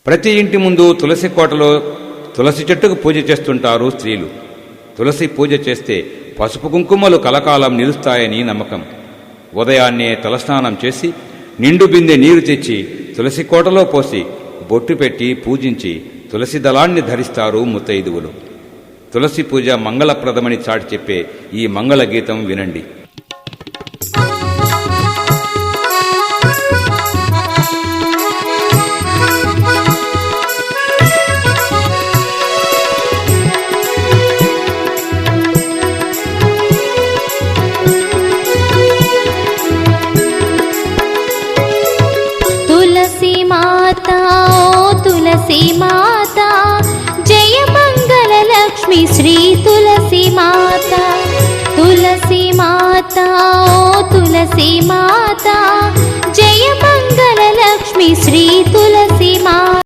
ప్రతి ఇంటి ముందు తులసి కోటలో తులసి చెట్టుకు పూజ చేస్తుంటారు స్త్రీలు. తులసి పూజ చేస్తే పసుపు కుంకుమలు కలకాలం నిలుస్తాయని నమ్మకం. ఉదయాన్నే తలస్నానం చేసి నిండు బిందె నీరు తెచ్చి తులసి కోటలో పోసి బొట్టు పెట్టి పూజించి తులసి దళాన్ని ధరిస్తారు ముత్తైదువులు. తులసి పూజ మంగళప్రదమని చాటి చెప్పే ఈ మంగళ గీతం వినండి. तुलसी माता ओ तुलसी माता, जय मंगल लक्ष्मी श्री तुलसी माता। तुलसी माता ओ तुलसी माता, जय मंगल लक्ष्मी श्री तुलसी माता।